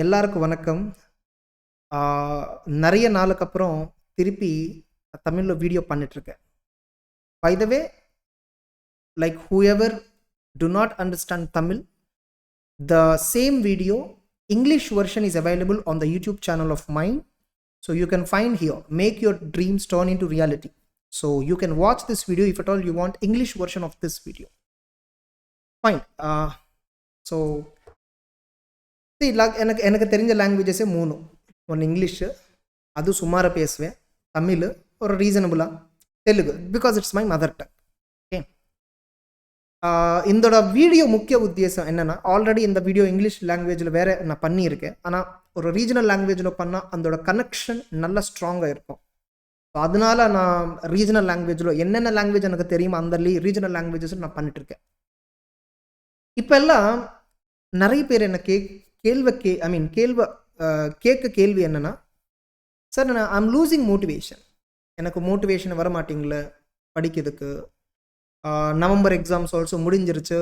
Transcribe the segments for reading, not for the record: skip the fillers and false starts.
எல்லாருக்கும் வணக்கம். நிறைய நாளுக்கு அப்புறம் திருப்பி தமிழில் வீடியோ பண்ணிட்டுருக்கேன். By the way, like whoever do not understand Tamil, the same video English version is available on the YouTube channel of mine. So you can find here, make your dreams turn into reality. So you can watch this video if at all you want English version of this video. Fine. So எனக்கு தெரிஞ்ச லாங்குவேஜஸே 3. ஒன்று English, அது சுமாராக பேசுவேன். தமிழ் ஒரு ரீசனபுளாக, தெலுங்கு because it's my mother tongue. Okay, இதோட வீடியோ முக்கிய உத்தேசம் என்னென்னா, ஆல்ரெடி இந்த வீடியோ இங்கிலீஷ் லாங்குவேஜில் வேறு நான் பண்ணியிருக்கேன். ஆனால் ஒரு ரீஜனல் லாங்குவேஜில் பண்ணால் அதோட கனெக்ஷன் நல்லா ஸ்ட்ராங்காக இருக்கும். ஸோ அதனால் நான் ரீஜனல் லாங்குவேஜில் என்னென்ன லாங்குவேஜ் எனக்கு தெரியுமோ அந்த ரீஜனல் லாங்குவேஜஸ் நான் பண்ணிட்டுருக்கேன். இப்போ எல்லாம் நிறைய பேர் என்ன கேள்வி என்னன்னா, சார் நான் ஐம் லூசிங் மோட்டிவேஷன், எனக்கு மோட்டிவேஷன் வர மாட்டேங்கள படிக்கிறதுக்கு. நவம்பர் எக்ஸாம்ஸ் ஆல்சோ முடிஞ்சிருச்சு,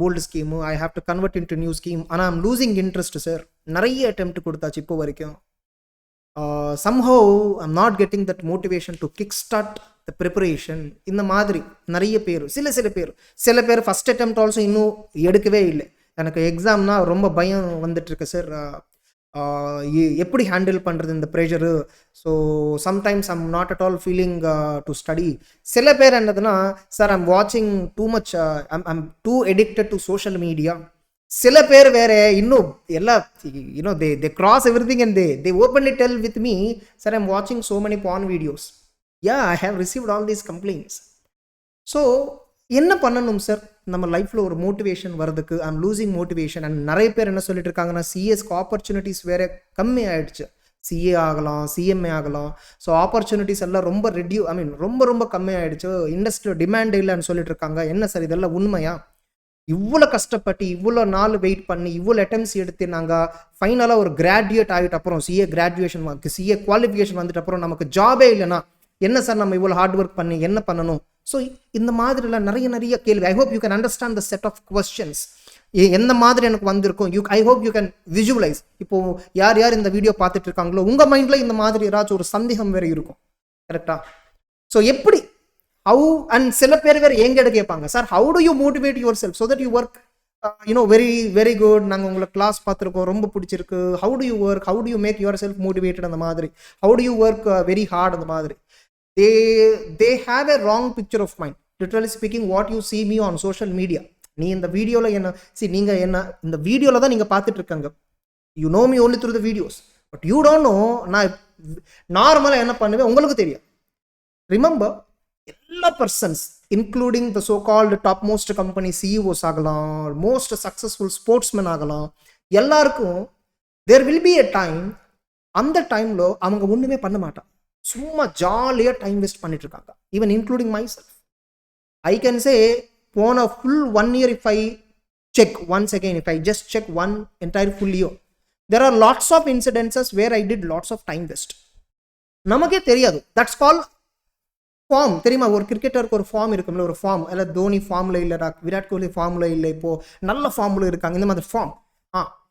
old scheme, I have to convert in to new scheme. ஆனால் ஐம் லூசிங் இன்ட்ரெஸ்ட் சார், நிறைய அட்டெம்ப்ட் கொடுத்தாச்சு இப்போ வரைக்கும். somehow I'm not getting that motivation to kickstart the preparation. இந்த மாதிரி நிறைய பேர், சில பேர் ஃபஸ்ட் அட்டெம்ப்ட் ஆல்சோ இன்னும் எடுக்கவே இல்லை. எனக்கு எக்ஸாம்னா ரொம்ப பயம் வந்துட்டுருக்கு சார், எப்படி ஹேண்டில் பண்ணுறது இந்த pressure. So sometimes I'm not at all feeling to study. சில பேர் என்னதுன்னா, சார் ஐம் வாட்சிங் too much, I'm too addicted to social media. சில பேர் வேற இன்னும் எல்லாம் they cross everything and they openly tell with me, sir I'm watching so many porn videos. Yeah, I have received all these complaints. So என்ன பண்ணணும் sir நம்ம லைஃப்பில் ஒரு மோட்டிவேஷன் வரதுக்கு? I'm losing motivation. அண்ட் நிறைய பேர் என்ன சொல்லிட்டு இருக்காங்கன்னா, சிஎஸ்க்கு ஆப்பர்ச்சுனிட்டிஸ் வேற கம்மி ஆயிடுச்சு. சிஏ ஆகலாம், சிஎம்ஏ ஆகலாம். ஸோ ஆப்பர்ச்சுனிட்டிஸ் எல்லாம் ரொம்ப கம்மி ஆயிடுச்சு, இண்டஸ்ட்ரியில் டிமாண்ட் இல்லைன்னு சொல்லிட்டு இருக்காங்க. என்ன சார் இதெல்லாம் உண்மையா? இவ்வளோ கஷ்டப்பட்டு இவ்வளோ நாள் வெயிட் பண்ணி இவ்வளோ அட்டெம்ப்ட்ஸ் எடுத்து நாங்கள் ஃபைனலாக ஒரு கிராஜுவேட் ஆகிட்ட அப்புறம் சிஏ குவாலிஃபிகேஷன் வந்துட்டு அப்புறம் நமக்கு ஜாபே இல்லைன்னா என்ன சார் நம்ம இவ்வளோ ஹார்ட் ஒர்க் பண்ணி என்ன பண்ணணும்? ஸோ இந்த மாதிரிலாம் நிறைய கேள்வி. I hope you can understand the set of questions. எந்த மாதிரி எனக்கு வந்திருக்கும், I hope you can visualise. இப்போது யார் இந்த வீடியோ பார்த்துட்டு இருக்காங்களோ உங்கள் மைண்டில் இந்த மாதிரி ஏதாச்சும் ஒரு சந்தேகம் வேறு இருக்கும், கரெக்டாக? ஸோ எப்படி அண்ட் சில பேர் வேறு எங்கிட்ட கேட்பாங்க, sir how do you motivate your self so that you work very good, நாங்கள் உங்களை கிளாஸ் பார்த்துருக்கோம், ரொம்ப பிடிச்சிருக்கு. How do you work, how do you make your self motivated, அந்த மாதிரி. How do you work very hard, அந்த மாதிரி. They have a wrong picture of mine. Literally speaking, what you see me on social media, நீ இந்த வீடியோவில் நீங்கள் என்ன இந்த வீடியோவில் தான் நீங்கள் பார்த்துட்டு இருக்காங்க. You know me only through the videos, but you don't know நான் நார்மலாக என்ன பண்ணுவேன் உங்களுக்கு தெரியும். ரிமெம்பர், எல்லா persons including the so called top most company CEOs ஆகலாம், மோஸ்ட் சக்ஸஸ்ஃபுல் ஸ்போர்ட்ஸ்மேன் ஆகலாம், எல்லாருக்கும் there will be a time, அந்த டைமில் அவங்க ஒன்றுமே பண்ண மாட்டாங்க, சும்மா ஜாலியாக டைம் வேஸ்ட் பண்ணிட்டு இருக்காங்க. Even including my self. I can சே போன full 1 year if I check once again, if I just check one entire full year, there are lots of incidences where I did lots of time waste. நமக்கே தெரியாது. That's call form. தெரியுமா, ஒரு கிரிக்கெட்டருக்கு ஒரு form இருக்கும்ல, ஒரு form. இல்லை தோனி ஃபார்மில் இல்லைடா, விராட் கோலி ஃபார்மில் இல்லை, இப்போது நல்ல ஃபார்மில் இருக்காங்க, இந்த மாதிரி form.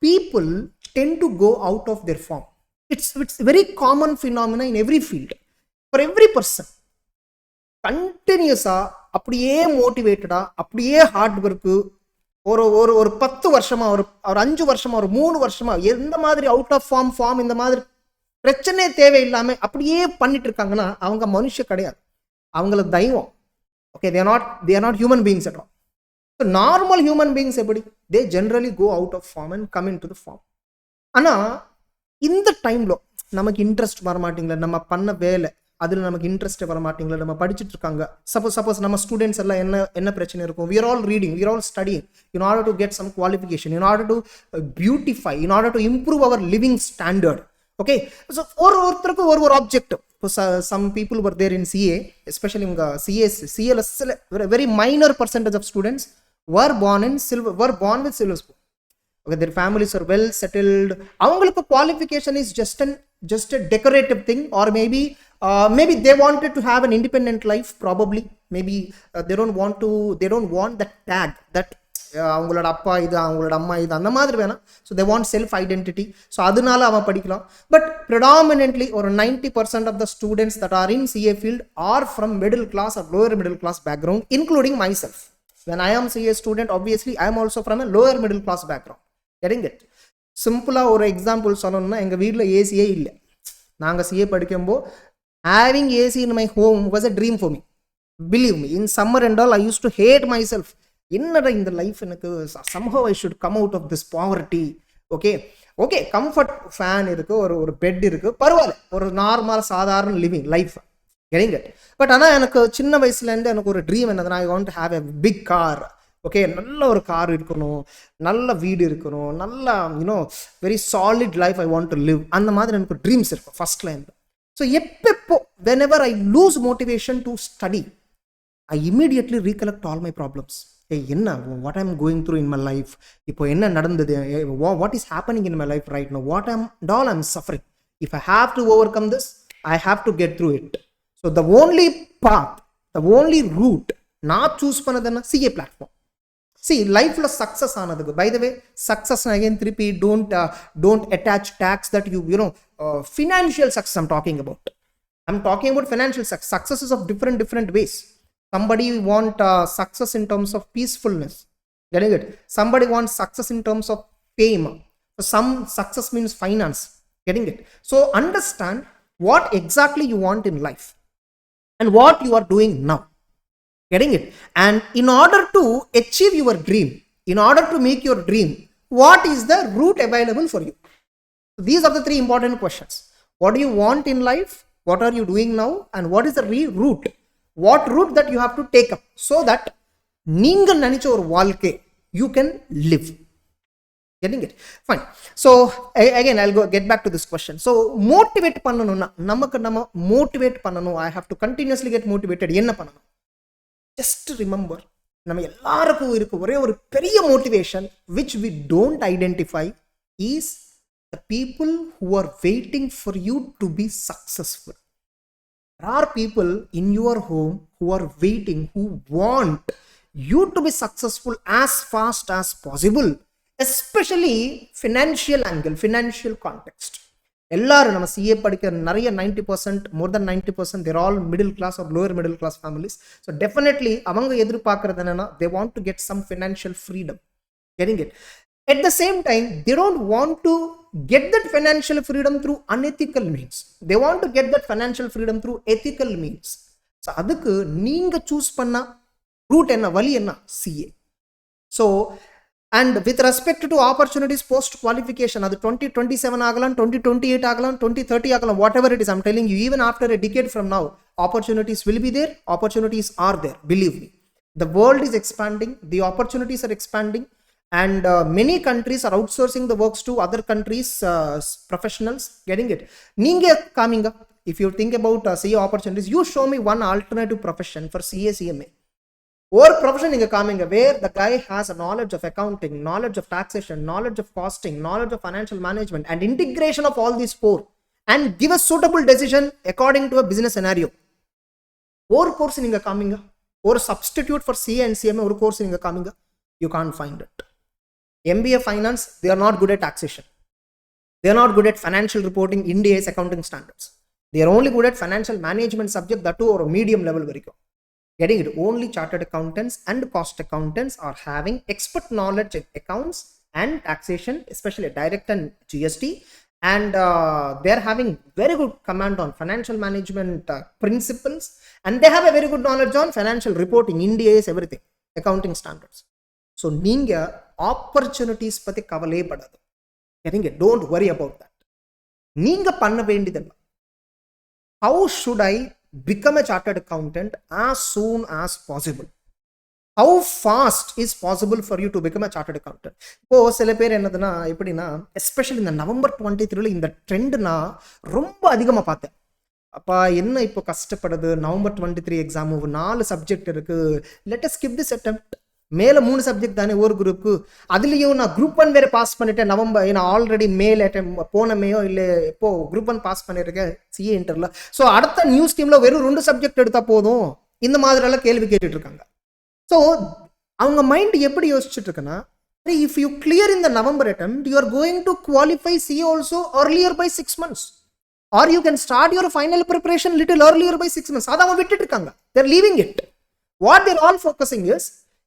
People tend to go out of their form. It's very common phenomena in every field, for every person. கண்டினியூஸாக அப்படியே மோட்டிவேட்டடாக அப்படியே ஹார்ட் ஒர்க்கு ஒரு 10 வருஷமாக ஒரு 5 வருஷமாக ஒரு 3 வருஷமாக எந்த மாதிரி அவுட் ஆஃப் ஃபார்ம் இந்த மாதிரி பிரச்சனையே தேவையில்லாமல் அப்படியே பண்ணிட்டு இருக்காங்கன்னா அவங்க மனுஷன் கிடையாது, அவங்கள தெய்வம். Okay, they are not human beings at all. So normal human beings எப்படி, they generally go out of form and come into the form. ஆனால் இந்த டைமில் நமக்கு இன்ட்ரெஸ்ட் வரமாட்டீங்களா, நம்ம பண்ண வேலை அதில் நமக்கு இன்ட்ரெஸ்ட் வரமாட்டீங்களா, நம்ம படிச்சுட்டு இருக்காங்க. சப்போஸ் நம்ம ஸ்டூடெண்ட்ஸ் எல்லாம் என்ன பிரச்சனை இருக்கும், we are all reading, we are all studying in order to get some qualification, in order to beautify, in order to improve our living standard. Okay, so ஒருத்தருக்கு ஒரு ஆப்ஜெக்டிவ். இப்போ some people were there in CA, especially in CA very minor percentage of students were born with silver spoon. Okay, their families are well settled. அவங்களுக்கு qualification is just a decorative thing, or maybe they wanted to have an independent life, probably. Maybe they don't want that tag, that அவங்களோட அப்பா இது, அவங்களோட அம்மா இது, அந்த மாதிரி வேணாம். So they want self identity. So அதனால அவன் படிக்கலாம். பட் ப்ரிடாமினென்ட்லி ஒரு 90% of the students that are in CA field are from middle class or lower middle class background, including my self. When I am CA student, obviously I am also from a lower middle class background. Getting it? சிம்பிளாக ஒரு example சொல்லணும்னா, எங்கள் வீட்டில் ஏசியே இல்லை. நாங்கள் CA படிக்கும்போது having AC in my home was a dream for me. Believe me, in summer and all, I used to hate myself. என்னடா இந்த லைஃப் எனக்கு, somehow I should come out of this poverty. Okay comfort fan இருக்குது, ஒரு bed இருக்குது, பரவாயில்ல, ஒரு normal சாதாரண living life. Getting it? But ஆனால் எனக்கு சின்ன வயசுலேருந்து எனக்கு ஒரு ட்ரீம் என்னதுன்னா, I want to have a big car. நல்ல ஒரு கார் இருக்கணும், நல்ல வீடு இருக்கணும், நல்ல very solid life I want to live. அந்த மாதிரி எனக்கு ட்ரீம்ஸ் இருக்கும் ஃபர்ஸ்ட்லேருந்து. ஸோ எப்போ whenever I lose motivation to study, I immediately recollect all my problems. என்ன what I'm going through in my life, இப்போ என்ன நடந்தது, what is happening in my life right now, what I'm suffering. If I have to overcome this, I have to get through it. So the only path, the only route நான் choose பண்ணதுன்னா CA platform. See, life success ஆனதுக்கு, by the way, success again திருப்பி don't attach tax that financial success I'm talking about. I'm talking about financial success. Success is of different ways. Somebody want success in terms of peacefulness. Getting it? Somebody wants success in terms of fame. So some success means finance. Getting it? So understand what exactly you want in life and what you are doing now. Getting it? And in order to achieve your dream, in order to make your dream, what is the route available for you? So these are the three important questions. What do you want in life? What are you doing now? And what is the route? What route that you have to take up so that நீங்க நினைச்ச ஒரு வாழ்க்கை you can live. Getting it? Fine. So again, I'll get back to this question. So motivate பண்ணனும்னா, நமக்கு நம்ம motivate பண்ணனும், I have to continuously get motivated. என்ன பண்ணனும்? Just remember, நம்ம எல்லாருக்கும் இருக்க ஒரே ஒரு பெரிய motivation which we don't identify is the people who are waiting for you to be successful. There are people in your home who are waiting, who want you to be successful as fast as possible, especially financial angle, financial context. எல்லாரும் நம்ம CA படிக்கிற நிறைய 90%, more than 90%, they're all middle class or lower middle class families. So definitely அவங்க எதிர்பார்க்கறது என்னன்னா, they want to get some financial freedom. Getting it? At the same time, they don't want to get that financial freedom through unethical means. They want to get that financial freedom through ethical means. So அதுக்கு நீங்க choose பண்ண root என்ன, வழி என்ன? CA. So and with respect to opportunities post qualification, அது 2027 ஆகலாம், 2028 ஆகலாம், 2030 ஆகலாம், whatever it is, I'm telling you, even after a decade from now, opportunities will be there, opportunities are there, believe me. The world is expanding, the opportunities are expanding, and many countries are outsourcing the works to other countries professionals. Getting it? நீங்க காமிங்க, if you think about CA opportunities, you show me one alternative profession for CA CMA. Or profession நீங்க காமிங்க where the guy has a knowledge of accounting, knowledge of taxation, knowledge of costing, knowledge of financial management, and integration of all these four, and give a suitable decision according to a business scenario. ஒரு course நீங்க காமிங்க, ஒரு substitute for CA and CMA ஒரு course நீங்க காமிங்க. You can't find it. MBA finance, they are not good at taxation, they are not good at financial reporting, India's accounting standards. They are only good at financial management subject, that too or a medium level வரைக்கும். Getting it? Only chartered accountants and cost accountants are having expert knowledge in accounts and taxation, especially direct and GST, and they are having very good command on financial management principles, and they have a very good knowledge on financial reporting, India's everything, accounting standards. So நீங்க opportunities பத்தி கவலையே படாது. Getting it? Don't worry about that. நீங்க பண்ண வேண்டியது என்ன? How should I become a chartered accountant as soon as possible? How fast is possible for you to become a chartered accountant? இப்போ சில பேர் என்னதுன்னா, எப்படின்னா, எஸ்பெஷலி இந்த November 23 இந்த ட்ரெண்ட் நான் ரொம்ப அதிகமாக பார்த்தேன். அப்பா என்ன இப்போ கஷ்டப்படுது, November 23 எக்ஸாம் 4 சப்ஜெக்ட் இருக்கு, let us skip this attempt. மேலே 3 சப்ஜெக்ட் தானே ஒரு குரூப்பு, அதுலேயும் நான் குரூப் 1 வேறு பாஸ் பண்ணிட்டேன் நவம்பர், நான் ஆல்ரெடி மேல் போன மேயோ இல்லை எப்போ குரூப் 1 பாஸ் பண்ணியிருக்கேன் சிஏ இன்டர்ல. ஸோ அடுத்த நியூஸ் டீமில் வெறும் 2 சப்ஜெக்ட் எடுத்தால் போதும், இந்த மாதிரிலாம் கேள்வி கேட்டுட்டு இருக்காங்க. ஸோ அவங்க மைண்ட் எப்படி யோசிச்சுட்டு இருக்குன்னா, if you clear in the November attempt, you are going to qualify CA also earlier by 6 months. Or you can start your final preparation little earlier by 6 months. அதை அவங்க விட்டுட்டு இருக்காங்க. They're leaving it. What they're all focusing is,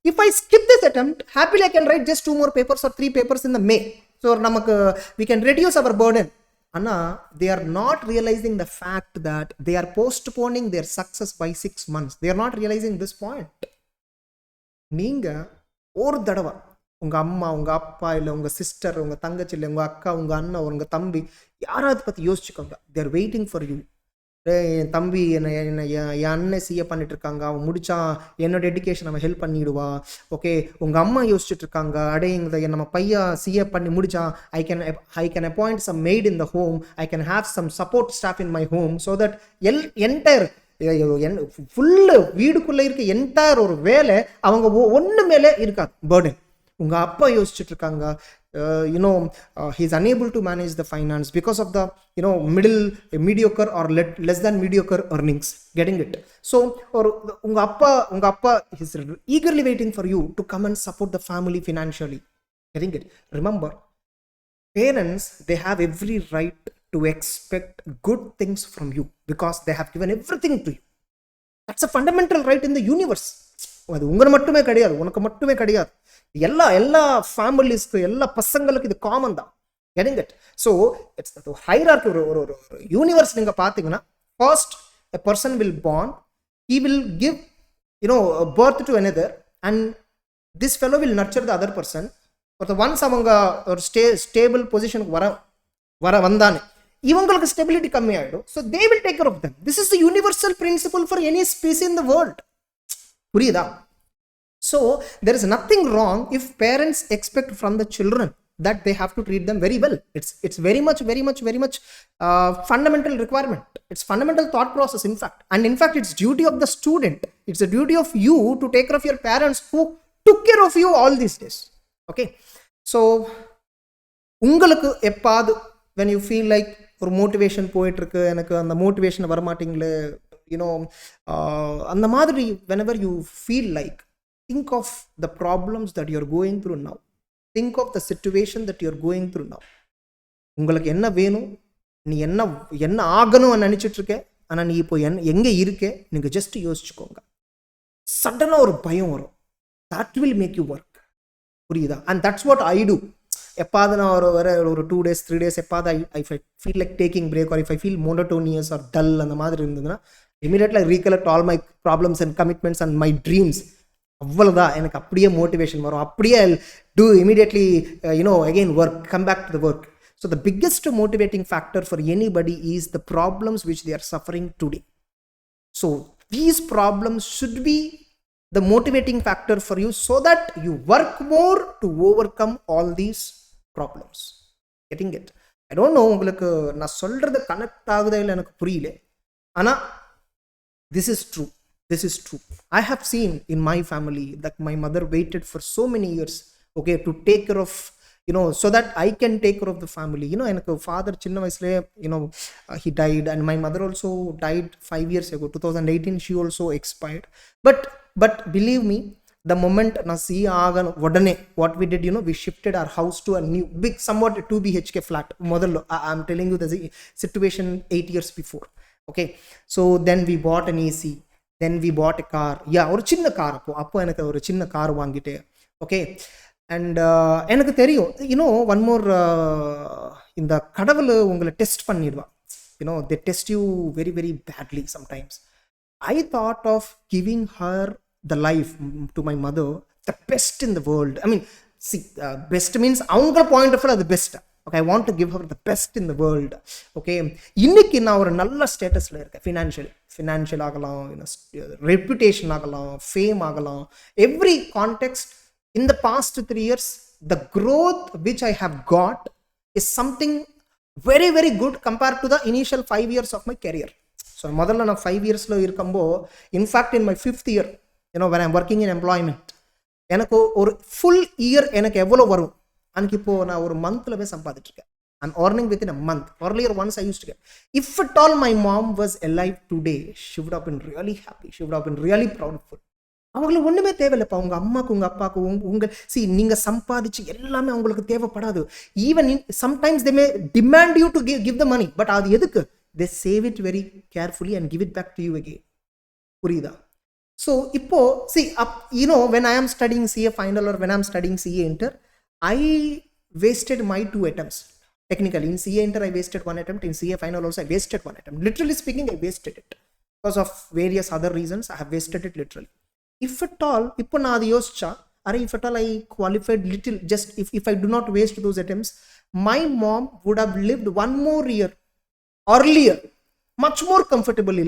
if I skip this attempt, happily I can write just 2 more papers or 3 papers in the May. So நமக்கு we can reduce our burden. Anna, they are not realizing the fact that they are postponing their success by 6 months. They are not realizing this point. நீங்க ஒரு தடவை உங்க அம்மா, உங்க அப்பா, இல்லை உங்க சிஸ்டர், உங்க தங்கச்சி, இல்லை உங்க அக்கா, உங்க அண்ணன், உங்க தம்பி, யாராவது பத்தி யோசிச்சுக்கோங்க. தேர் வெயிட்டிங் ஃபார் யூ. என் தம்பி என்ன என் அண்ணன் சிஏ பண்ணிட்டு இருக்காங்க, அவன் முடிச்சான் என்னோட எஜுகேஷன் அவன் ஹெல்ப் பண்ணிடுவா. ஓகே, உங்க அம்மா யோசிச்சுட்டு இருக்காங்க, அடே நம்ம பையன் சிஏ பண்ணி முடிச்சான், I can appoint some maid in the home, I can have some support staff in my home, so that entire full வீடுக்குள்ளே இருக்க என்டையர் ஒரு வேலை அவங்க ஒன்று மேலே இருக்காது பேர்டன். உங்கள் அப்பா யோசிச்சுட்டு இருக்காங்க, he is unable to manage the finance because of the mediocre or less than mediocre earnings, getting it. So உங்கள் அப்பா is eagerly waiting for you to come and support the family financially, getting it. Remember, parents, they have every right to expect good things from you because they have given everything to you. That's a fundamental right in the universe. அது உங்களுக்கு மட்டுமே கிடையாது, உனக்கு மட்டுமே கிடையாது, எல்லா ஃபேமிலிஸ்க்கு, எல்லா பசங்களுக்கு இது காமன் தான். getting it. So it's the hierarchy. ஒரு யூனிவர்ஸ் நீங்க பாத்தீங்கன்னா, first a person will born, he will give birth to another, and this fellow will nurture the other person. But once அவங்க ஒரு ஸ்டேபிள் பொசிஷனுக்கு வர வந்தானே, இவங்களுக்கு ஸ்டெபிலிட்டி கம்மி ஆயிடும். So they will take care of them. This is the universal principle for any species in the world. புரியுதா? So there is nothing wrong if parents expect from the children that they have to treat them very well. It's very much fundamental requirement. It's fundamental thought process, in fact it's duty of the student. It's a duty of you to take care of your parents who took care of you all these days. Okay, so உங்களுக்கு எப்பாவது when you feel like ஒரு motivation போயிட்டு இருக்கு, எனக்கு அந்த motivation வரமாட்டீங்களே, அந்த மாதிரி whenever you feel like, think of the problems that you're going through now. Think of the situation that you're going through now. உங்களுக்கு என்ன வேணும், நீ என்ன ஆகணும்னு நினைச்சிட்டு இருக்க, ஆனால் நீ இப்போ எங்கே இருக்க, நீங்கள் ஜஸ்ட் யோசிச்சுக்கோங்க. சடனாக ஒரு பயம் வரும். that will make you work. புரியுதா? and that's what I do. எப்பாவது நான் ஒரு 2 days 3 days எப்பாவது I feel like taking break, or if I feel monotonous or dull அந்த மாதிரி இருந்ததுன்னா, immediately I recollect all my problems and commitments and my dreams. அவ்வளோதான், எனக்கு அப்படியே மோட்டிவேஷன் வரும், அப்படியே do immediately again work, come back to the work. So the biggest motivating factor for anybody is the problems which they are suffering today. So these problems should be the motivating factor for you, so that you work more to overcome all these problems. Getting it? I don't know உங்களுக்கு நான் சொல்றது connect ஆகுதா இல்லை எனக்கு புரியல, ஆனால் this is true. I have seen in my family that my mother waited for so many years, okay, to take care of, so that I can take care of the family. எனக்கு father சின்ன வயசுல he died, and my mother also died 5 years ago, 2018 she also expired. But believe me, the moment na see agan odane what we did, we shifted our house to a new big somewhat 2 BHK flat. Modallo I'm telling you the situation 8 years before. Okay, so then we bought an AC, then we bought a car. ஒரு சின்ன car, அப்போ எனக்கு ஒரு சின்ன car வாங்கிட்டு, okay. And எனக்கு தெரியும், one more, இந்த கடவுள் உங்களை டெஸ்ட் பண்ணிடுவான். they test you very very badly sometimes. I thought of giving her the life, to my mother, the best in the world. I mean, see, best means avanga point of view the best. Okay, I want to give her the best in the world. Okay, இன்னைக்கு நான் ஒரு நல்ல ஸ்டேட்டஸ்ல இருக்கேன். Financial ஆகலாம், reputation ஆகலாம், fame ஆகலாம், every context. in the past 3 years, the growth which I have got is something very very good compared to the initial 5 years of my career. So முதல்ல நான் 5 yearsல இருக்கும்போ, in fact in my 5th year, when I'm working in employment, எனக்கு ஒரு full year எனக்கு எவ்வளோ வரும், அன்னைக்கு இப்போ நான் ஒரு மந்த்லவே சம்பாதிட்டு இருக்கேன். I'm earning within a month. Earlier once I used to get, if at all my mom was alive today, she would have been really happy, she would have been really proudful. அவங்களுக்கு ஒன்றுமே தேவையில்லைப்பா. உங்கள் அம்மாவுக்கு உங்கள் அப்பாவுக்கு உங்கள் நீங்கள் சம்பாதிச்சு எல்லாமே அவங்களுக்கு தேவைப்படாது. Even sometimes they may demand you to give the money. But அது எதுக்கு? They save it very carefully and give it back to you again. புரியுதா? ஸோ இப்போ when I am studying CA final or when I am studying CA inter, I wasted my 2 attempts. Technically in CA inter I wasted 1 attempt, in CA final also I wasted 1 attempt. Literally speaking, I wasted it because of various other reasons. I have wasted it literally. If at all இப்போ நான் அது யோசிச்சா, if at all I qualified little, just if I do not waste those attempts, my mom would have lived 1 more year earlier, much more comfortably.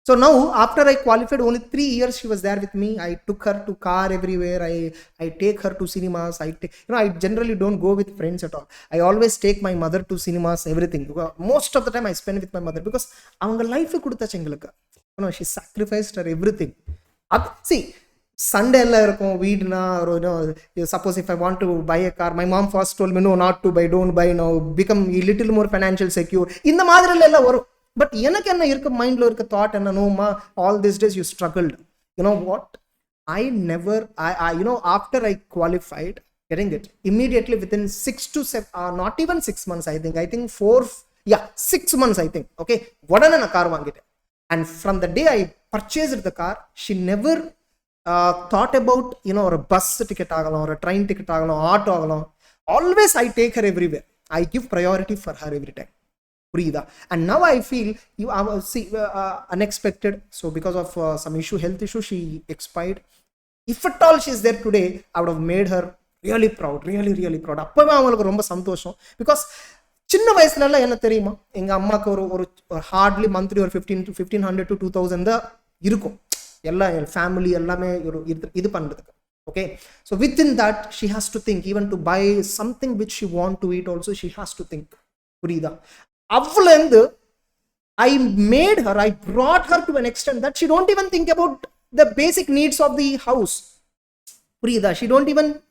So now after I qualified, only 3 years she was there with me. I took her to car everywhere. I take her to cinemas. I generally don't go with friends at all. I always take my mother to cinemas, everything. Most of the time I spend with my mother because avanga life kuduthachu engalukku. She sacrificed her everything. See, Sunday la irukum veedna, or suppose if I want to buy a car, my mom first told me no, not to buy, don't buy now, become a little more financial secure. இந்த மாதிரி எல்லாம் வரும். But எனக்கு என்ன இருக்க மைண்ட்ல இருக்க thought என்னன்னா, all these days you struggled. You know what? I never, after I qualified, getting it immediately within 6 to 7, not even 6 months, I think 6 months, I think. Okay, உடனே நான் கார் வாங்கிட்டேன். And from the day I purchased the car, she never thought about, or a bus ticket ஆகலாம், or a train ticket ஆகலாம், auto ஆகலாம். Always I take her everywhere. I give priority for her every time. Puridha. And now I feel unexpected. So because of some health issue, she expired. If at all she is there today, I would have made her really proud, really, really proud. அப்பவே அவங்களுக்கு ரொம்ப சந்தோஷம். Because சின்ன வயசுல என்ன தெரியுமா, எங்க அம்மாவுக்கு ஒரு ஹார்ட்லி மந்த்லி ஒரு 1500 to 2000 தான் இருக்கும், எல்லாம் ஃபேமிலி எல்லாமே ஒரு இது பண்றதுக்கு. Okay, so within that she has to think, even to buy something which she want to eat also she has to think. புரியுதா? அவ்வளவு I made her, I brought her to an extent that she don't even think about the basic needs of the house. புரியுதா?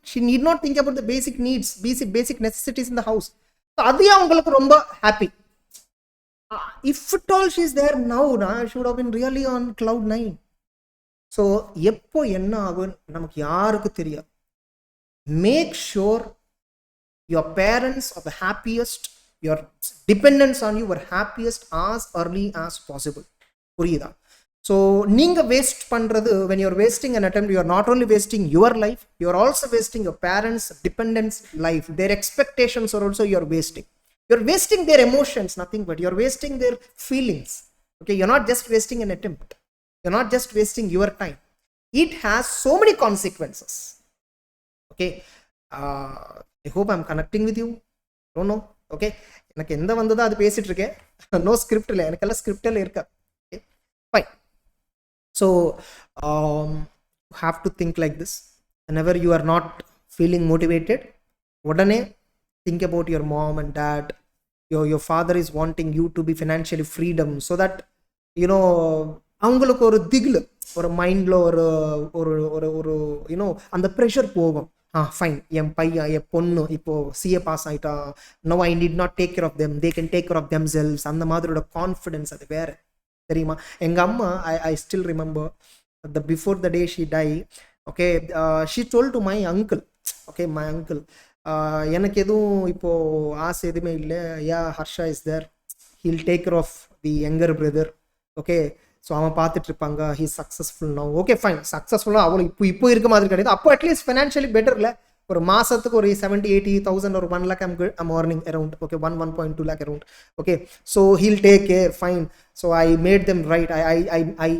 she need not think about the basic needs, basic necessities in the house. So அது அவங்களுக்கு ரொம்ப happy. If at all she is there now, she would have been really on cloud 9. So எப்போ என்ன ஆகும் நமக்கு யாருக்கு தெரியாது. Make sure your parents are the happiest, your dependents on you were happiest as early as possible. புரியுதா? So நீங்க waste பண்றது, when you're wasting an attempt, you are not only wasting your life, you are also wasting your parents, dependents life. Their expectations are also you're wasting. You're wasting their emotions, nothing but you're wasting their feelings. Okay, you're not just wasting an attempt, you're not just wasting your time. It has so many consequences. Okay, I hope I'm connecting with you. Don't know. Okay, எனக்கு எந்த வந்ததோ அது பேசிட்டு இருக்கேன். No script இல்லை, எனக்கெல்லாம் ஸ்கிரிப்டில் இருக்கா. Okay, fine. So have to think like this. whenever you are not feeling motivated, உடனே think about your mom and dad. Your father is wanting you to be financially freedom, so that அவங்களுக்கு ஒரு திகில், ஒரு மைண்டில் ஒரு ஒரு ஒரு அந்த ப்ரெஷர் போகும். ஃபைன், என் பையன் என் பொண்ணு இப்போ சிஏ பாஸ் ஆகிட்டா, no I need not take care of them, they can take care of them selves. அந்த மாதிரியோட கான்ஃபிடென்ஸ் அது வேறு, தெரியுமா? எங்கள் அம்மா, I still remember before the day she die. Okay, she told to my uncle. Okay, my uncle, எனக்கு எதுவும் இப்போது ஆசை எதுவுமே இல்லை. Harsha is there, he'll take care of the younger brother. Okay, so அவன் பார்த்துட்டு இருப்பாங்க, he successful no. Okay fine, சக்ஸஸ்ஃபுல்லாக அவ்வளோ இப்போ இருக்க மாதிரி கிடையாது. அப்போ அட்லீஸ்ட் ஃபினான்ஷியலி பெட்டர் இல்லை. ஒரு மாதத்துக்கு ஒரு 70,000-80,000 ஒரு 1 lakh I'm earning around. Okay, 1.2 lakh around. Okay, so he'll take care, fine. So I made them right. I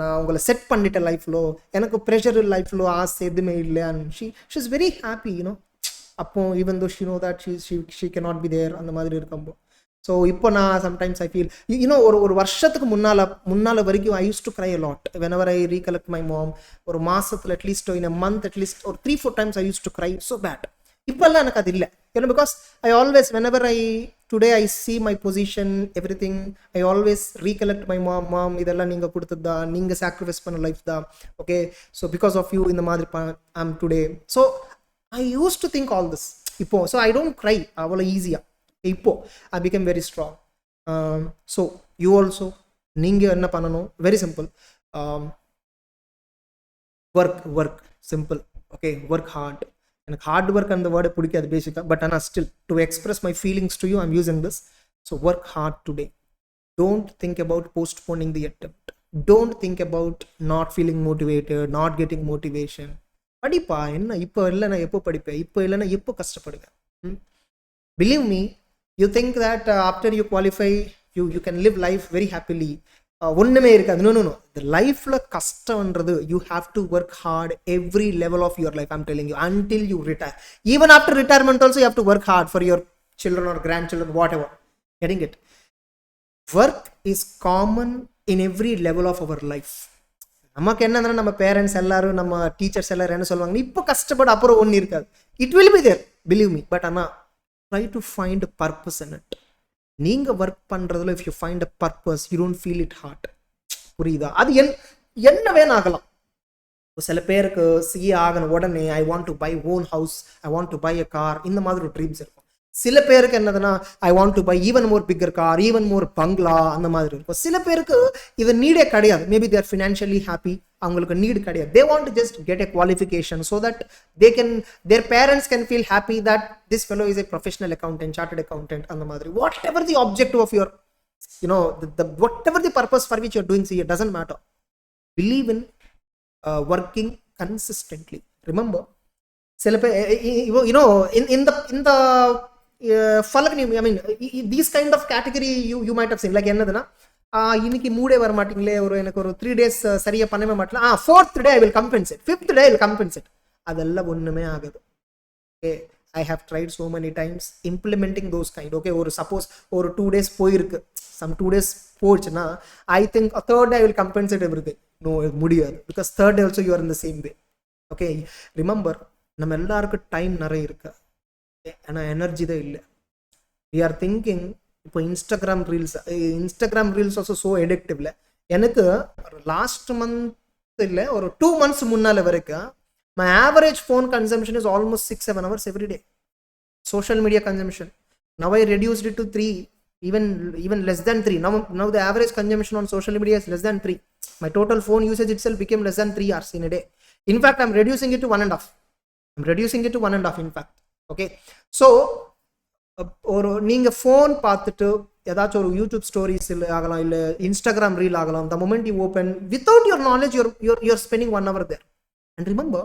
நான் உங்களை செட் பண்ணிட்டேன் லைஃப்ல. எனக்கு ப்ரெஷர் லைஃப்ல ஆசை எதுவுமே இல்லை. And she is very happy. அப்போ even though she know that she cannot be there, அந்த மாதிரி இருக்கும்போது. ஸோ இப்போ நான் சம்டைம்ஸ் ஐ ஃபீல், ஒரு வருஷத்துக்கு முன்னால் வரைக்கும் I used to cry a lot whenever I recollect my mom. ஒரு மாதத்தில் at least in a month at least ஒரு 3-4 times I used to cry so bad. இப்போல்லாம் எனக்கு அது இல்லை. Because I always, whenever today I see my position, everything, I always recollect my mom, இதெல்லாம் நீங்கள் கொடுத்தது தான், நீங்கள் சாக்ரிஃபைஸ் பண்ண லைஃப் தான். Okay, so because of you இந்த மாதிரி I'm today. ஸோ I used to think all this. இப்போ ஸோ I don't cry அவ்வளோ ஈஸியாக. இப்போ I became very strong. So you also, நீங்கள் என்ன பண்ணணும், very simple. Work simple. Okay, work hard. எனக்கு ஹார்ட் ஒர்க் அந்த வேர்டை பிடிக்காது பேசிக்காக, பட் ஆனால் still to express my feelings to you I'm using this. So work hard today. Don't think about postponing the attempt. Don't think about not feeling motivated, not getting motivation. படிப்பா, என்ன இப்போ இல்லைன்னா எப்போ படிப்பேன், இப்போ இல்லைன்னா எப்போ கஷ்டப்படுவேன். Believe me, you think that after you qualify you can live life very happily. ஒன்றுமே இருக்காது. நோ. இந்த லைஃப்பில் கஷ்டம்ன்றது you have to work hard every level of your life. I'm telling you, until you retire. Even after retirement also you have to work hard for your children or grandchildren, whatever. Getting it? Work is common in every level of our life. நமக்கு என்னன்னா, நம்ம parents எல்லாரும், நம்ம teachers எல்லாரும் என்ன சொல்லுவாங்க, இப்போ கஷ்டப்பட அப்புறம் ஒன்று இருக்காது. It will be there, believe me. But ஆனால் try to find purpose in it. நீங்கள் ஒர்க் பண்ணுறதுல if you find a purpose, you don't feel it hard. புரியுதா? அது என்ன வேணும் ஆகலாம். சில பேருக்கு சிஏ ஆகணும் உடனே I want to buy own house, I want to buy a car, இந்த மாதிரி ஒரு ட்ரீம்ஸ் இருக்கும். சில பேருக்கு என்னதுன்னா I want to buy even more bigger car, even more bungalow, அந்த மாதிரி இருக்கும். சில பேருக்கு இது நீடே கிடையாது. மேபி தேர் ஃபினான்ஷியலி ஹாப்பி, அவங்களுக்கு நீடு கிடையாது. They want to just get a qualification so that they can, their parents can feel happy that this fellow is a professional accountant, chartered accountant, அந்த மாதிரி. What ever the objective of your, what ever the purpose for which you are doing CA, doesn't matter. Believe in working consistently. Remember, சில பேர் in the falakni, I mean these kind of category you might have seen, like என்னதுன்னா, இன்னைக்கு மூடே வர மாட்டீங்களே, எனக்கு ஒரு 3 days சரியா பண்ணவே மாட்டேன், 4th day I will compensate, 5th day I will compensate. அதெல்லாம் ஒண்ணுமே ஆகாது. Okay, I have tried so many times implementing those kind. Okay, ஒரு suppose ஒரு 2 days போயிருக்கு, some 2 days போச்சுன்னா I think a 3rd day I will compensate everything. No, முடியாது. Because 3rd day also you are in the same way. Okay, remember, நம்ம எல்லாருக்கும் time நிறைய இருக்கு, ஆனால் எனர்ஜி தான் இல்லை. we are thinking, இப்போ இன்ஸ்டாகிராம் ரீல்ஸ் ஆல்சோ ஸோ எடிக்டிவ்ல. எனக்கு லாஸ்ட் மந்த் இல்லை, ஒரு 2 months முன்னால வரைக்கும் my average phone consumption is almost 6-7 hours every day. Social media consumption, now I reduced it to 3, even less than 3. Now the average consumption on social media is less than 3. My total phone usage itself became less than 3 hours in a day. In fact, I'm reducing it to 1.5. In fact. Okay, so ஒரு நீங்க phone பார்த்துட்டு ஏதாச்சும் ஒரு YouTube stories ஆகலாம், இல்லை Instagram reel ஆகலாம். the moment you open, without your knowledge, you're spending 1 hour there. And remember,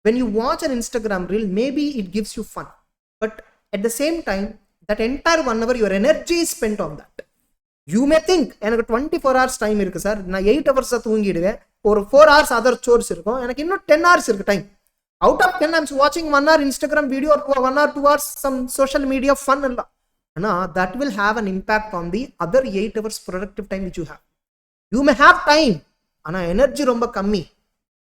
when you watch an Instagram reel, maybe it gives you fun, but at the same time, that entire 1 hour your energy is spent on that. You may think, எனக்கு 24 hours time இருக்கு sir, நான் 8 hours தூங்கிடுவேன், ஒரு 4 hours other source இருக்கும், எனக்கு இன்னும் 10 hours இருக்கு time. Out of 10 I'm watching 1 hour Instagram video or 1 or 2 hours some social media fun alla. Ana that will have an impact on the other 8 hours productive time which you have. You may have time, ana energy romba kammi.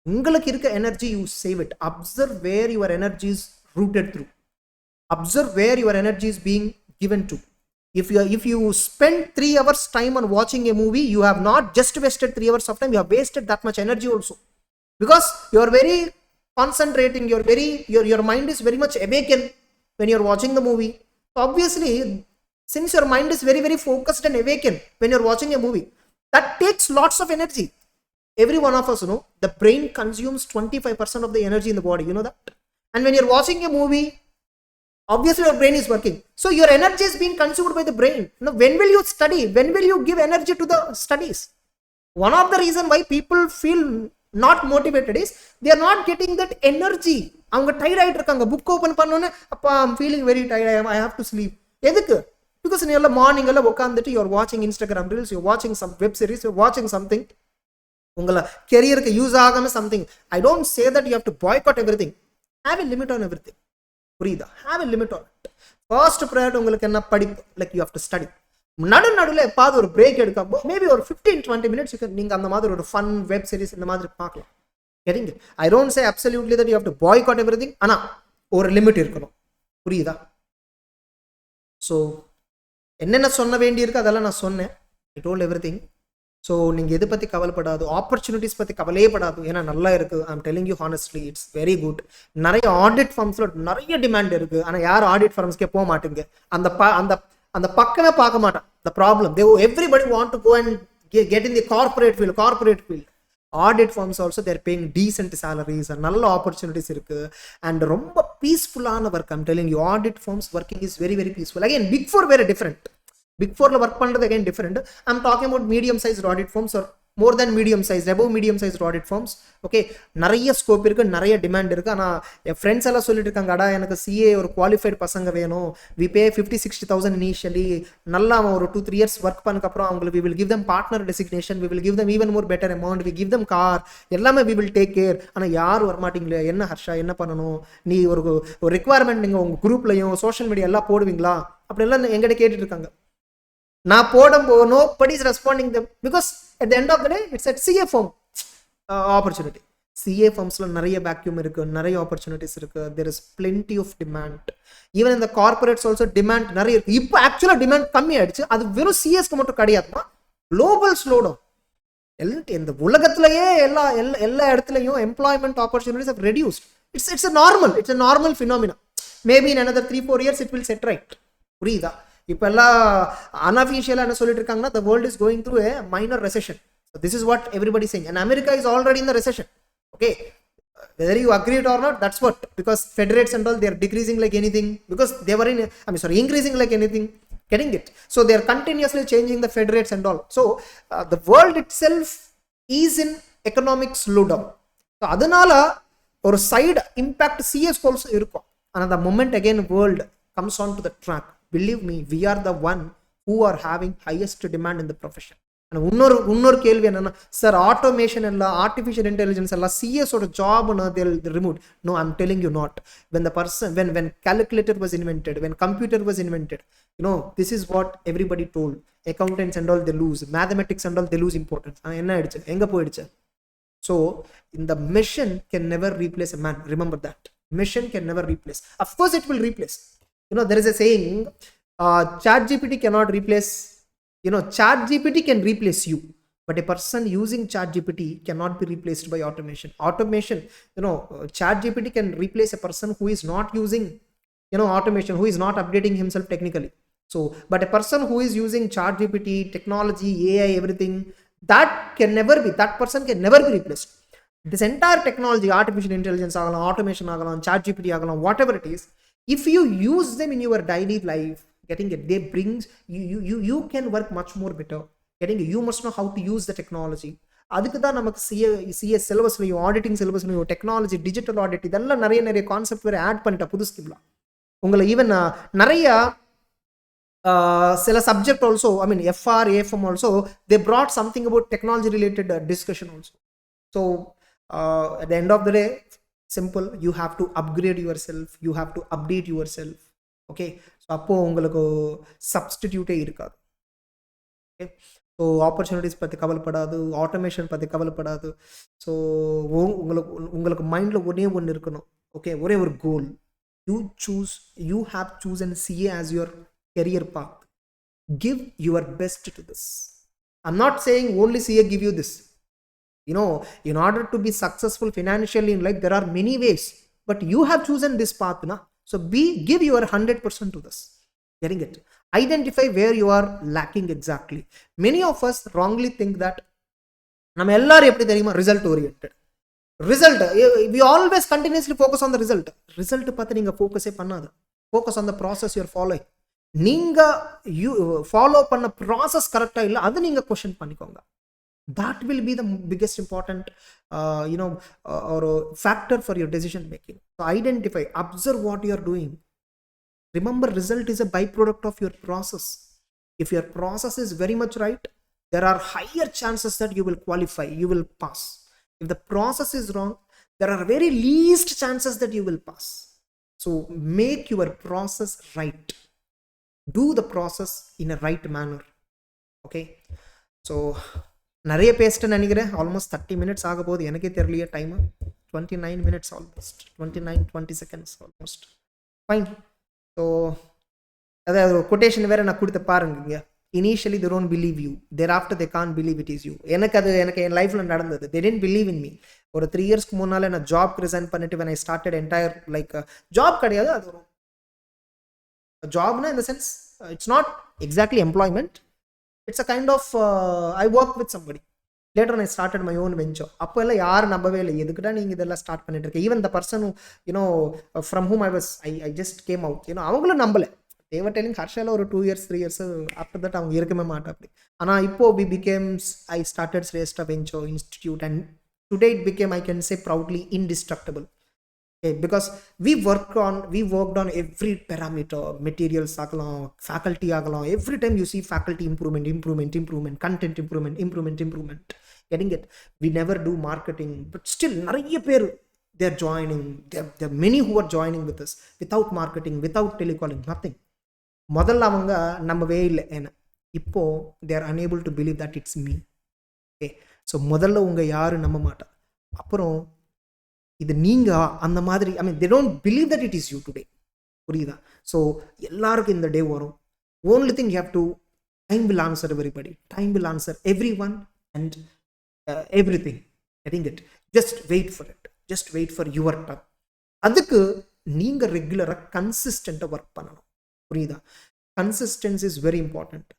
Ungalku irukka energy, you save it. Observe where your energy is rooted through. Observe where your energy is being given to. If you spend 3 hours time on watching a movie, you have not just wasted 3 hours of time, you have wasted that much energy also, because you are very concentrating, your mind is very much awakened when you're watching the movie. So obviously, since your mind is very very focused and awakened when you're watching a movie, that takes lots of energy. Every one of us know the brain consumes 25% of the energy in the body, you know that. And when you're watching a movie, obviously your brain is working, so your energy is being consumed by the brain. Now when will you study, when will you give energy to the studies? One of the reason why people feel not motivated is they are not getting that energy. அவங்க tired ஆயிட்டு இருக்காங்க, book open பண்ணோன்னே அப்பா I am feeling very tired, I have to sleep. எதுக்கு? Because நீ எல்லாம் morning எல்லாம் உட்காந்துட்டு யூ ஆர் வாட்சிங் இன்ஸ்டாகிராம் ரீல்ஸ், யூ வாட்சிங் சம் வெப் சீரிஸ், யூ வாட்சிங் சம்திங் உங்களை கெரியருக்கு யூஸ் ஆகாம something. I don't say that you have to boycott everything. Have a limit on everything. புரியுதா? Have a limit on it. First priority உங்களுக்கு என்ன? படிப்பு. Like you have to study. நடுவில் எப்பாவது ஒரு பிரேக் எடுக்கப்போ மேபி ஒரு 15-20 minutes நீங்கள் அந்த மாதிரி ஒரு ஃபன் வெப் சீரிஸ் இந்த மாதிரி பார்க்கலாம். சரிங்க, ஐ don't say absolutely that you have to boycott everything, ஆனால் ஒரு லிமிட் இருக்கணும். புரியுதா? ஸோ என்னென்ன சொல்ல வேண்டியிருக்கு அதெல்லாம் நான் சொன்னேன். I told everything. ஸோ நீங்கள் எதை பற்றி கவலைப்படாது, ஆப்பர்ச்சுனிட்டிஸ் பற்றி கவலையே படாது, ஏன்னா நல்லா இருக்குது. I am telling you honestly, it's very good. நிறைய ஆடிட் ஃபார்ம்ஸில் நிறைய டிமாண்ட் இருக்குது, ஆனால் யாரும் ஆடிட் ஃபார்ம்ஸ்க்கே போக மாட்டேங்க. அந்த பக்கமே பார்க்க மாட்டான். The problem, everybody want to go and get in the corporate field. Audit firms also they're paying decent salaries, நல்ல ஆப்பர்ச்சுனிட்டிஸ் இருக்கு அண்ட் ரொம்ப பீஸ்ஃபுல்லான work. I'm telling you audit firms working is very very peaceful. Again big four வேற different. Big ஃபோர்ல work பண்றது again different. I'm talking about medium sized audit firms are more than medium size, above medium size audit firms. Okay, நிறைய scope இருக்கு, நிறைய demand இருக்கு. ஆனால் என் friends எல்லாம் சொல்லிட்டு இருக்காங்க, அடா எனக்கு சிஏ ஒரு குவாலிஃபைட் பசங்க வேணும், வி பே 50-60,000 இனிஷியலி, நல்லா ஒரு 2-3 years ஒர்க் பண்ணக்கப்புறம் அவங்களுக்கு we will give them partner designation, we will give them even more better amount, we give them car, எல்லாமே we will take care. ஆனால் யாரும் வரமாட்டீங்களே, என்ன ஹர்ஷா என்ன பண்ணணும், நீ ஒரு ரிக்வயர்மெண்ட் நீங்கள் உங்கள் குரூப்லையும் சோஷியல் மீடியா எல்லாம் போடுவீங்களா அப்படின்லாம் எங்கிட்ட கேட்டுட்டு இருக்காங்க. நான் போடும்போது nobody is responding them because at the end of the day it's at CA firm opportunity. CA firmsல நிறைய vacuum இருக்கு, நிறைய opportunities இருக்கு, there is plenty of demand. even in the corporates also demand நிறைய இருக்கு. இப்போ ஆக்சுவலா டிமாண்ட் கம்மி ஆயிடுச்சு. அது வெறும் சிஎஸ்க்கு மட்டும் கிடையாதுமா, குளோபல் ஸ்லோடவுன். இந்த உலகத்திலேயே எல்லா இடத்துலையும் employment opportunities have reduced. it's a normal phenomena. maybe in another 3-4 years it will set right. புரியுதா? இப்போ எல்லாம் அன்அஃபிஷியலாக என்ன சொல்லிட்டு இருக்காங்கன்னா the world is going through a minor recession. So this is what everybody is saying, and America is already in the recession. Okay, whether you agree it or not, that's what, because Fed rates and all, they are decreasing like anything, because they were increasing like anything, getting it. So they are continuously changing the Fed rates and all. So the world itself is in economic slowdown. So அதனால ஒரு side impact CS also இருக்கும். And the moment again world comes on to the track, believe me, we are the one who are having highest demand in the profession. And இன்னொரு கேள்வி என்னன்னா, sir automation எல்லாம் artificial intelligence எல்லாம் சிஎஸோட ஜாப்னு they'll remove. No, I'm telling you not. When the person when calculator was invented, when computer was invented, this is what everybody told. Accountants and all, they lose. Mathematics and all, they lose importance. என்ன ஆயிடுச்சு, எங்க போயிடுச்சு? So the machine can never replace a man. Remember that. Machine can never replace. Of course it will replace. There is a saying, ChatGPT cannot replace, ChatGPT can replace you, but a person using ChatGPT cannot be replaced by automation. ChatGPT can replace a person who is not using, automation, who is not updating himself technically. So, but a person who is using ChatGPT, technology, AI, everything, that person can never be replaced. This entire technology, artificial intelligence, automation, ChatGPT, whatever it is, if you use them in your daily life, getting it, they brings you can work much more better. Getting it, you must know how to use the technology. அதுக்கு தான் நமக்கு CA சிலபஸ்லையும் ஆடிட்டிங் சிலபஸ்லையும் technology, digital audit, இதெல்லாம் நிறைய concept வேறு add பண்ணிட்டேன் புது ஸ்கிப்லாம். உங்களை ஈவன் நிறைய சில subject also, FR, AFM also, they brought something about technology related discussion also. So at the end of the day, simple, you have to upgrade yourself, you have to update yourself. Okay, so அப்போ உங்களுக்கு சப்ஸ்டிடியூட்டே இருக்காது. Okay, so opportunities பற்றி கவலைப்படாது, automation பற்றி கவலைப்படாது. So உங்களுக்கு மைண்டில் ஒன்று இருக்கணும். ஓகே, ஒரே ஒரு கோல், you have chosen CA as your career path. Give your best to this. I'm not saying only CA give you this. In order to be successful financially in life, there are many ways, but you have chosen this path, na? So give your 100% to this. Getting it? Identify where you are lacking exactly. Many of us wrongly think that நம்ம எல்லாரும் எப்படி தெரியுமா, result oriented. Result, we always continuously focus on the result. Result பார்த்து நீங்க ஃபோக்கஸே பண்ணாது. Focus on the process your following. நீங்க follow பண்ண ப்ராசஸ் கரெக்டா இல்லை, அது நீங்க கொஸ்டின் பண்ணிக்கோங்க. That will be the biggest important or factor for your decision making. So identify, observe what you are doing. Remember, result is a byproduct of your process. If your process is very much right, there are higher chances that you will qualify, you will pass. If the process is wrong, there are very least chances that you will pass. So make your process right. Do the process in a right manner. Okay, so நிறைய பேசிட்டேன்னு நினைக்கிறேன். Almost 30 minutes ஆக போகுது, எனக்கே தெரியலையே time. 29 minutes almost, 20 seconds almost. Fine. So அதாவது ஒரு quotation வேறு நான் கொடுத்து பாருங்க. இங்கே initially they don't believe you, thereafter they can't believe it is you. எனக்கு என் லைஃப்பில் நடந்தது. they didn't believe in me. ஒரு 3 years முன்னாலே நான் ஜாப் ரிசைன் பண்ணிட்டு when I started entire job கிடையாது, அது ஒரு Jaffna in the sense it's not exactly employment. It's a kind of I work with somebody. Later I started my own venture. அப்போ எல்லாம் யாரும் நம்பவே இல்லை, எதுக்குடா நீங்கள் இதெல்லாம் ஸ்டார்ட் பண்ணிட்டு இருக்கீங்க. Even the person you know from whom I just came out, அவங்களும் நம்பலை. தேவர் டெல்லிங் ஹர்ஷால ஒரு 2 years 3 years ஆஃப்டர் தட் அவங்க இருக்கவே மாட்டா அப்படி. ஆனால் இப்போ I started Shreshta venture institute and today it became, I can say proudly, indestructible. Because we worked on every parameter, materials ஆகலாம், faculty ஆகலாம். Every time you see faculty improvement, content improvement, getting it. We never do marketing, but still நிறைய பேர் they're joining. There are many who are joining with us without marketing, without telecalling, nothing. முதல்ல அவங்க நம்பவே இல்லை என்ன. இப்போ they are unable to believe that it's me. Okay, so முதல்ல உங்க யாரும் நம்ப மாட்டா. அப்புறம் இது நீங்கள் அந்த மாதிரி, I mean, they don't believe that it is you today. புரியுதா? ஸோ எல்லாருக்கும் இந்த டே வரும். Only thing you have to, time will answer everybody, time will answer everyone and everything. Getting it? Just wait for it, just wait for your time. அதுக்கு நீங்கள் ரெகுலராக கன்சிஸ்டண்ட்டாக work பண்ணணும். புரியுதா? Consistency is very important.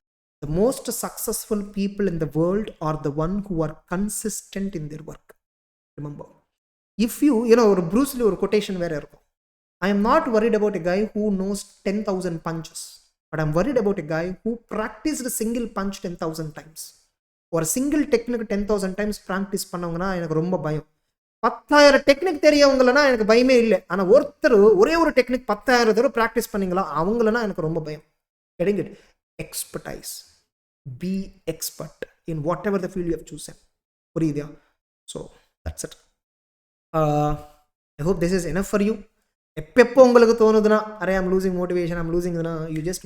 The most successful people in the world are the one who are consistent in their work. Remember, if you ஒரு Bruce Lee ஒரு quotation வேற இருக்கும். I am not worried about a guy who knows 10,000 punches, but I'm worried about a guy who practiced a single punch 10,000 times. ஒரு single technique 10,000 times practice பண்ணவங்கன்னா எனக்கு ரொம்ப பயம். 10,000 technique தெரியவங்களனா எனக்கு பயமே இல்லை. ஆனால் ஒருத்தர் ஒரே ஒரு டெக்னிக் 10,000 தடவை ப்ராக்டிஸ் பண்ணீங்களா அவங்களனா எனக்கு ரொம்ப பயம். Getting it? Expertise. Be expert in whatever the field you have chosen. புரியுதா? So that's it. I hope this is enough for you. எப்போ உங்களுக்கு தோணுதுன்னா, அரே ஐம் லூசிங் மோட்டிவேஷன், ஐம் லூசிங்னா, you just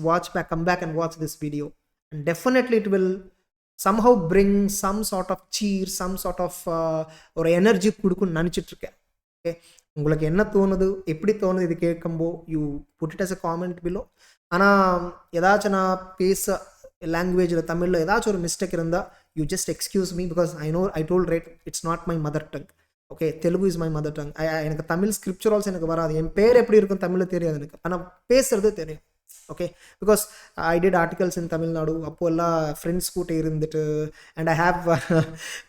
come back and watch this video and definitely it will somehow bring some sort of cheer, some sort of ஒரு energy கொடுக்குன்னு நினச்சிட்ருக்கேன். Okay, உங்களுக்கு என்ன தோணுது, எப்படி தோணுது இது கேட்கும்போ, you put it as a comment below. ஆனால் ஏதாச்சும் நான் பேச லாங்குவேஜில் தமிழில் ஏதாச்சும் ஒரு மிஸ்டேக் இருந்தால் you just excuse me, because I told right it's not my mother tongue. Okay, Telugu is my mother tongue. எனக்கு தமிழ் ஸ்கிரிப்சுரல்ஸ் எனக்கு வராது. என் பேர் எப்படி இருக்கும் தமிழில் தெரியாது எனக்கு, ஆனால் பேசுறது தெரியும். Okay, because I did articles in Tamil Nadu. அப்போ எல்லாம் ஃப்ரெண்ட்ஸ் கூட்ட இருந்துட்டு அண்ட் ஐ ஹாவ்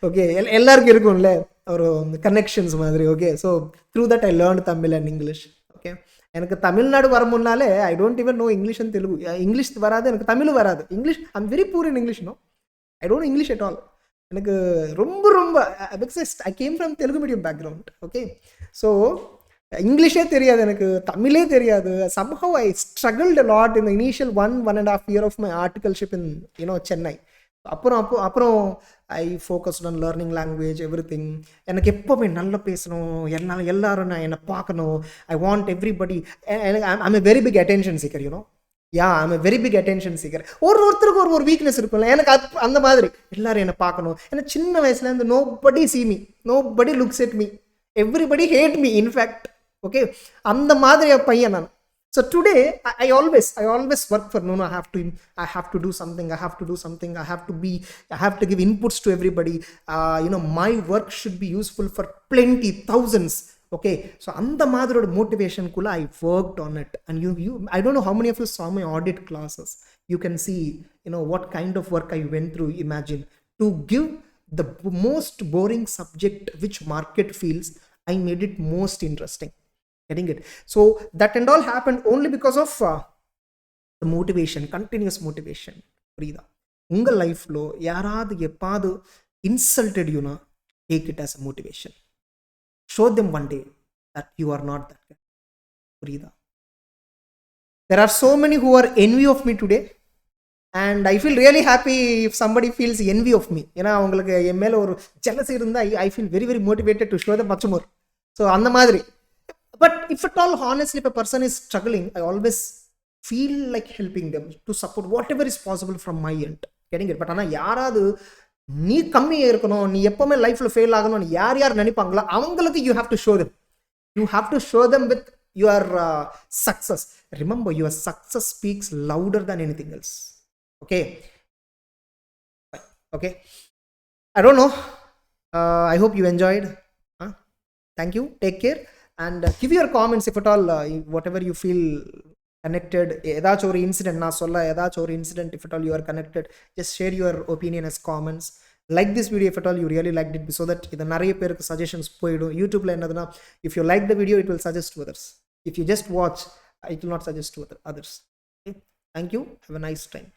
ஓகே, எல்லாருக்கும் இருக்கும்ல ஒரு கனெக்ஷன்ஸ் மாதிரி. Okay, so through that I learn Tamil and English. Okay, எனக்கு தமிழ்நாடு வர முன்னாலே I don't even know English and Telugu. English வராது, எனக்கு தமிழ் வராது. English I am very poor in English. No, I don't English at all. எனக்கு ரொம்ப I came from Telugu medium background. Okay, so இங்கிலீஷே தெரியாது எனக்கு, தமிழே தெரியாது. somehow I struggled a lot in the initial 1.5 year of my articleship in Chennai. அப்புறம் I focused on learning language, everything. எனக்கு எப்போவுமே நல்லா பேசணும், எல்லாரும் நான் என்னை பார்க்கணும். I want everybody. I'm a very big attention seeker. I'm a very big attention seeker. ஒருத்தருக்கு ஒரு வீக்னஸ் இருக்கும்ல, எனக்கு அந்த மாதிரி எல்லாரும் என்னை பார்க்கணும். ஏன்னா சின்ன வயசுலேருந்து nobody see me, nobody looks at me, everybody hate me in fact. Okay, அந்த மாதிரி பையன் நான். So today I always work for I have to do something, I have to give inputs to everybody. My work should be useful for plenty, thousands. Okay, so அந்த மாதிரியோட மோட்டிவேஷனுக்குள்ள I worked on it. And you I don't know how many of you saw my audit classes. You can see what kind of work I went through. Imagine, to give the most boring subject which market feels, I made it most interesting. Getting it? So that and all happened only because of the motivation, continuous motivation. புரியுதா? உங்கள் லைஃப்ல யாராவது எப்பாவது insulted யூனா, take it as a motivation. Show them one day that you are not that guy. புரியுதா? There are so many who are envy of me today, and I feel really happy if somebody feels envy of me. ஏன்னா அவங்களுக்கு என் மேல ஒரு jealousy இருந்தா I feel very very motivated to show them much more. So அந்த மாதிரி. But if at all, honestly, if a person is struggling, I always feel like helping them to support whatever is possible from my end. Getting it? But ஆனால் யாராவது நீ கம்மியாக இருக்கணும், நீ எப்போவுமே லைஃப்பில் ஃபெயில் ஆகணும்னு யார் நினைப்பாங்களோ அவங்களுக்கு you have to show them. You have to show them with your success. Remember, your success speaks louder than anything else. Okay? Okay? I don't know. I hope you enjoyed. Thank you. Take care. And give your comments if at all, whatever you feel connected. ஏதாச்சும் ஒரு incident நான் சொல்ல, ஏதாச்சும் ஒரு incident if at all you are connected, just share your opinion as comments. Like this video if at all you really liked it, so that இது நிறைய பேருக்கு suggestions போயிடும். யூடியூப்ல என்னதுன்னா, if you like the video it will suggest to others. If you just watch, it will not suggest to others. Okay, thank you, have a nice time.